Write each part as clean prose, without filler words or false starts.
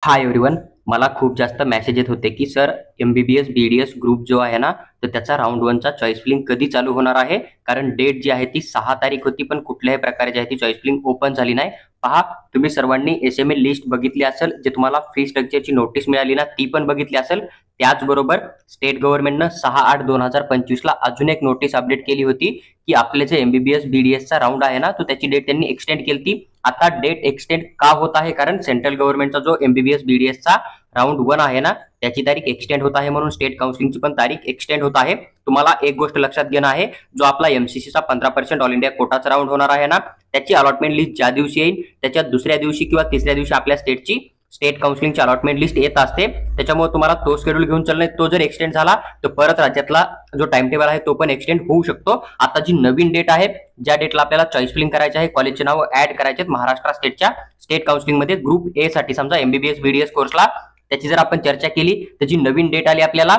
Hi everyone. मला खूप जास्त मेसेज येत होते की सर एमबीबीएस बीडीएस ग्रुप जो आहे ना, तर त्याचा राऊंड 1 चा चॉईस फिलिंग कधी चालू होणार आहे. कारण डेट जी आहे ती 6 तारीख होती, पण कुठल्याही प्रकारे जी आहे ती चॉईस फिलिंग ओपन झाली नाही. पहा, तुम्ही सर्वांनी एसएमए लिस्ट बघितली असेल, जे तुम्हाला फी स्ट्रक्चरची नोटीस मिळाली ना ती पण बघितली असेल. त्याचबरोबर स्टेट गव्हर्नमेंटनं 6/8/2025 ला अजून एक नोटीस अपडेट केली होती की आपले जे एमबीबीएस बीडीएसचा राऊंड आहे ना, तो त्याची डेट त्यांनी एक्सटेंड केली. आता डेट एक्सटेंड का होत आहे? कारण सेंट्रल गव्हर्नमेंटचा जो एमबीबीएस बीडीएसचा राऊंड 1 आहे ना, त्याची तारीख एक्सटेंड होत आहे, म्हणून स्टेट काउन्सिलिंगची पण तारीख एक्सटेंड होत आहे. तुम्हाला एक गोष्ट लक्षात घेणं आहे, जो आपला एमसीसीचा 15% ऑल इंडिया कोटाचा राऊंड होणार आहे ना, त्याची अलॉटमेंट लिस्ट ज्या दिवशी येईल त्याच्या दुसऱ्या दिवशी किंवा तिसऱ्या दिवशी आपल्या स्टेटची स्टेट काउन्सिलिंगची अलॉटमेंट लिस्ट येत असते. त्याच्यामुळे तुम्हाला तो शेड्यूल घेऊन चालणे, तो जर एक्सटेंड झाला तर परत राज्यातला जो टाइम टेबल आहे तो पण एक्सटेंड होऊ शकतो. आता जी नवीन डेट आहे, ज्या डेटला आपल्याला चॉईस फिलिंग करायचे आहे, कॉलेजचे नाव ऍड करायचे आहेत महाराष्ट्र स्टेटच्या स्टेट काउन्सिलिंग मध्ये ग्रुप ए साठी, समजा एमबीबीएस बीडीएस कोर्सला, त्याची जर आपण चर्चा केली त्याची नवीन डेट आली आपल्याला.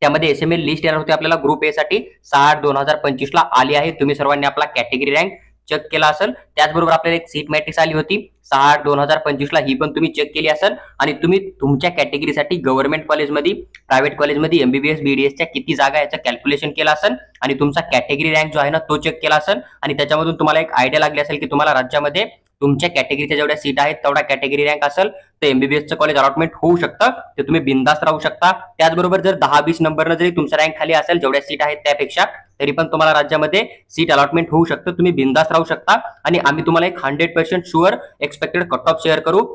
त्यामध्ये एसएमए लिस्ट येणार होती आपल्याला ग्रुप ए साठी 6/8/2025 ला आली आहे. तुम्ही सर्वांनी आपला कॅटेगरी रँक चेक केला असेल. त्याचबरोबर आपल्याला एक सीट मॅट्रिक्स आली होती 6/8/2025 ला, ही पण तुम्ही चेक केली असेल. आणि तुम्ही तुमच्या कॅटेगरीसाठी गव्हर्नमेंट कॉलेजमध्ये, प्रायव्हेट कॉलेजमध्ये एमबीबीएस बीडीएसच्या किती जागा याचं कॅल्क्युलेशन केलं असेल आणि तुमचा कॅटेगरी रँक जो आहे ना तो चेक केला असेल. आणि त्याच्यामधून तुम्हाला एक आयडिया लागली असेल की तुम्हाला राज्यामध्ये तुमच्या कॅटेगरीच्या जेवढ्या सीट आहेत तेवढा कॅटेगरी रँक असेल तर एमबीबीएसचं कॉलेज अलॉटमेंट होऊ शकतं. ते तुम्ही बिंदास्त राहू शकता. त्याचबरोबर जर 10-20 नंबरनं जरी तुमचा रँक खाली असेल जेवढ्या सीट आहेत त्यापेक्षा, तरी पण तुम्हाला राज्यामध्ये सीट अलॉटमेंट होऊ शकतं. तुम्ही बिंदास्त राहू शकता. आणि आम्ही तुम्हाला एक 100% sure expected cut off share करू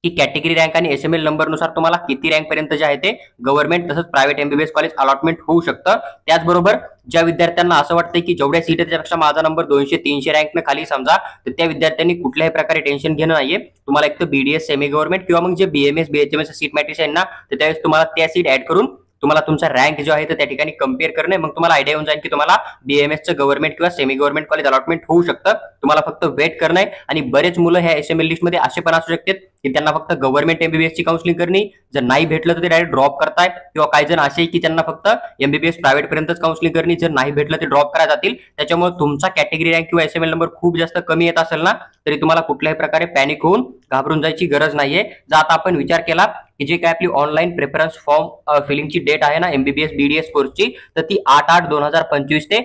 की कॅटेगरी रँक आणि एसएमएल नंबरनुसार तुम्हाला किती रँक पर्यंत जे आहे ते गव्हर्नमेंट तसंच प्रायव्हेट एमबीबीएस कॉलेज अलॉटमेंट होऊ शकतं. त्याचबरोबर ज्या विद्यार्थ्यांना असं वाटतंय की जेवढ्या सीट आहेत त्याच्यापेक्षा माझा नंबर 200-300 रँकनं खाली समजा, तर त्या विद्यार्थ्यांनी कुठल्याही प्रकारे टेन्शन घेणं नाहीये. तुम्हाला एक तर बीडीएस सेमी गव्हर्नमेंट किंवा मग जे बीएमएस बीएचएमएस सीट मॅट्रिक्स आहे ना, तर त्यावेळेस तुम्हाला त्या सीट ऍड करून तुम्हाला तुमचा रँक जो आहे तर त्या ठिकाणी कम्पेअर करणे, मग तुम्हाला आयडिया येऊन जाईल की तुम्हाला बीएमएसचं गव्हर्नमेंट किंवा सेमी गव्हर्नमेंट कॉलेज अलॉटमेंट होऊ शकतं. तुम्हाला फक्त वेट करणं आहे. आणि बरेच मुलं ह्या एसएमएल लिस्ट मध्ये असे पण असू शकतात की त्यांना फक्त गव्हर्नमेंट एमबीबीएस ची काउन्सिलिंग करणे, जर नाही भेटलं तर ते डायरेक्ट ड्रॉप करतायत. किंवा काही जण असे की त्यांना फक्त एमबीबीएस प्रायव्हेट पर्यंतच काउन्सिलिंग करणे, जर नाही भेटलं ते ड्रॉप करायला जातील. त्याच्यामुळे तुमचा कॅटेगरी रँक किंवा एसएमएल नंबर खूप जास्त कमी येत असेल ना, तरी तुम्हाला कुठल्याही प्रकारे पॅनिक होऊन घाबरून जायची गरज नाहीये. जर आता आपण विचार केला की जे काय आपली ऑनलाईन प्रेफरन्स फॉर्म फिलिंगची डेट आहे ना एमबीबीएस बीडीएस कोर्सची, तर ती 8/8/2025 ते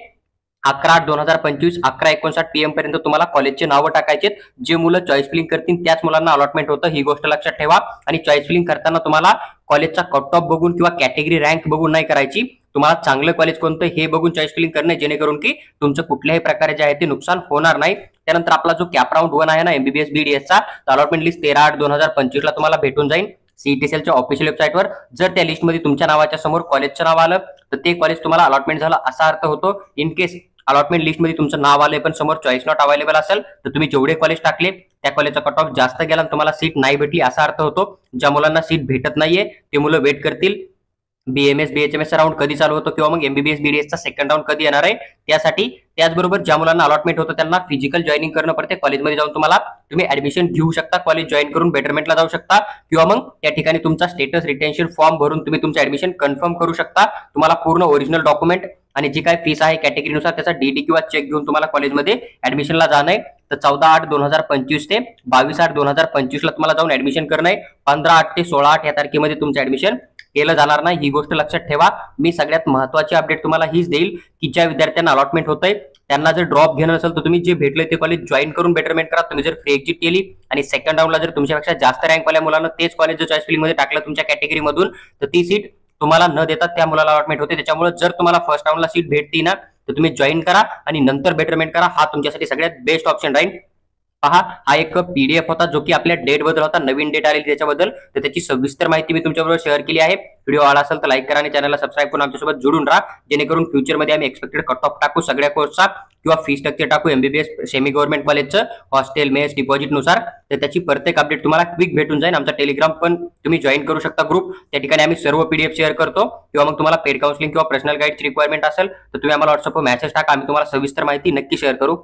11/8/2025 11:59 PM पर्यंत तुम्हाला कॉलेजचे नावं टाकायचे. जे मुलं चॉईस फिलिंग करतील त्याच मुलांना अलॉटमेंट होतं, ही गोष्ट लक्षात ठेवा. आणि चॉईस फिलिंग करताना तुम्हाला कॉलेजचा कट ऑफ बघून किंवा कॅटेगरी रँक बघून नाही करायची. तुम्हाला चांगलं कॉलेज कोणतं हे बघून चॉईस फिलिंग करणे, जेणेकरून की तुमचं कुठल्याही प्रकारे जे आहे ते नुकसान होणार नाही. त्यानंतर आपला जो कॅप राऊंड 1 आहे ना एमबीबीएस बीडीएसचा, अलॉटमेंट लिस्ट 13/8/2025 ला तुम्हाला भेटून जाईल सीईटीसीएलच्या ऑफिशियल वेबसाईटवर. जर त्या लिस्टमध्ये तुमच्या नावाच्या समोर कॉलेजचं नाव आलं तर ते कॉलेज तुम्हाला अलॉटमेंट झालं असा अर्थ होतो. इन केस अलॉटमेंट लिस्ट मध्ये तुमचं नाव आलंय पण समोर चॉईस नॉट अवेलेबल असेल, तर तुम्ही जेवढे कॉलेज टाकले त्या कॉलेजचा कट ऑफ जास्त गेला आणि तुम्हाला सीट नाही भेटली असा अर्थ होतो. ज्या मुलांना सीट भेटत नाहीये ते मुलं वेट करतील बीएमएस बीएचएमएस राऊंड कधी चालू होतो किंवा मग एमबीबीएस बीडीएसचा सेकंड राऊंड कधी येणार आहे त्यासाठी. त्याचबरोबर ज्या मुलांना अलॉटमेंट होतं त्यांना फिजिकल जॉईनिंग करणं पडते. कॉलेजमध्ये जाऊन तुम्ही ऍडमिशन घेऊ शकता, कॉलेज जॉईन करून बेटरमेंटला जाऊ शकता, किंवा मग त्या ठिकाणी तुमचा स्टेटस रिटेन्शन फॉर्म भरून तुम्ही तुमचं ऍडमिशन कन्फर्म करू शकता. तुम्हाला पूर्ण ओरिजिनल डॉक्युमेंट आणि जी काय फीस आहे कॅटेगरीनुसार त्याचा डीडी किंवा चेक घेऊन तुम्हाला कॉलेजमध्ये ऍडमिशनला जाणं आहे. तर 14/8/2025 ते 22/8/2025 ला तुम्हाला जाऊन ऍडमिशन करणं आहे. 15/8 ते 16/8 या तारखेमध्ये तुमचं ऍडमिशन केलं जाणार नाही, ही गोष्ट लक्षात ठेवा. मी सगळ्यात महत्वाची अपडेट तुम्हाला हीच देईल की ज्या विद्यार्थ्यांना अलॉटमेंट होतंय त्यांना जर ड्रॉप घेणं नसेल तर तुम्ही जे भेटले ते कॉलेज जॉईन करून बेटरमेंट करा. तुम्ही जर फ्री एक्झिट केली आणि सेकंड राऊंडला जर तुमच्यापेक्षा जास्त रँकवाल्या मुलांना तेच कॉलेज जर चॉईस फिलिंग मध्ये टाकलं तुमच्या कॅटेगरीमधून, तर ती सीट तुम्हाला न देता त्या मुलाला अलॉटमेंट होते. त्याच्यामुळे जर तुम्हाला फर्स्ट राऊंडला सीट भेटती ना, तर तुम्ही जॉईन करा आणि नंतर बेटरमेंट करा. हा तुमच्यासाठी सगळ्यात बेस्ट ऑप्शन राहील. पहा, हा एक पीडीएफ होता जो की आपल्या डेट बद्दल होता, नवीन डेट आलेली त्याच्याबद्दल. तर त्याची सविस्तर माहिती मी तुमच्याबरोबर शेअर केली आहे. व्हिडिओ आवडला असेल तर लाईक करा आणि चॅनलला सबस्क्राईब करून आमच्यासोबत जोडून राहा, जेणेकरून फ्युचरमध्ये आम्ही एक्सपेक्टेड कट ऑफ टाकू सगळ्या कोर्सचा किंवा फी स्ट्रक्चर टाकू एमबीबीएस सेमी गव्हर्नमेंट कॉलेजचं हॉस्टेल मेस डिपॉझिट नुसार. तर त्याची प्रत्येक अपडेट तुम्हाला क्विक भेटून जाईल. आमचा टेलिग्राम पण तुम्ही जॉईन करू शकता ग्रुप, त्या ठिकाणी आम्ही सर्व पीडीएफ शेअर करतो. किंवा मग तुम्हाला पेड काउन्सिलिंग किंवा पर्सनल गाईडची रिक्वायरमेंट असेल तर तुम्ही आम्हाला व्हॉट्सअपवर मेसेज टाका, आम्ही तुम्हाला सविस्तर माहिती नक्की शेअर करू.